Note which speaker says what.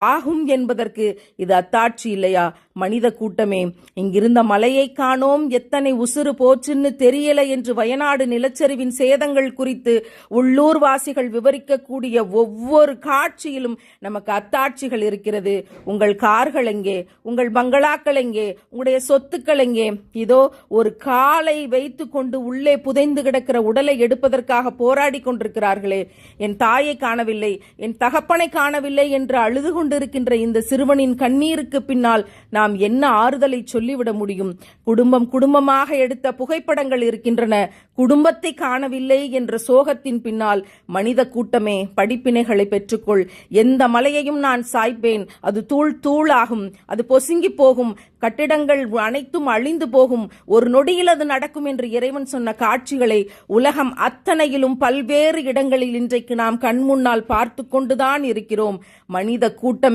Speaker 1: ஆகும் என்பதற்கு இது அத்தாட்சி இல்லையா? மனித கூட்டமே, இங்கிருந்த மலையை காணோம், எத்தனை உசுறு போச்சுன்னு தெரியல என்று வயநாடு நிலச்சரிவின் சேதங்கள் குறித்து உள்ளூர்வாசிகள் விவரிக்கக்கூடிய ஒவ்வொரு காட்சியிலும் நமக்கு அத்தாட்சிகள் இருக்கிறது. உங்கள் கார்கள் எங்கே? உங்கள் பங்களாக்கள் எங்கே? உங்களுடைய சொத்துக்கள் எங்கே? இதோ ஒரு காலை வைத்து கொண்டு உள்ளே புதைந்து கிடக்கிற உடலை எடுப்பதற்காக போராடி கொண்டிருக்கிறார்களே. என் தாயை காணவில்லை, என் தகப்பனை காணவில்லை என்று அழுது கொண்டிருக்கின்ற இந்த சிறுவனின் கண்ணீருக்கு பின்னால் நாம் என்ன ஆறுதலை சொல்லிவிட முடியும்? குடும்பம் குடும்பமாக எடுத்த புகைப்படங்கள் இருக்கின்றன. குடும்பத்தை காணவில்லை என்ற சோகத்தின் பின்னால் மனித கூட்டமே, படிப்பினைகளை பெற்றுக்கொள். எந்த மலையையும் நான் சாய்ப்பேன், அது தூள் தூளாகும், அது பொசுங்கி போகும், கட்டிடங்கள் அனைத்தும் அழிந்து போகும், ஒரு நொடியில் அது நடக்கும் என்று இறைவன் சொன்ன காட்சிகளை உலகம் அத்தனையிலும் பல்வேறு இடங்களில் இன்றைக்கு நாம் கண்முன்னால் பார்த்து கொண்டுதான் இருக்கிறோம். மனித கூட்டம்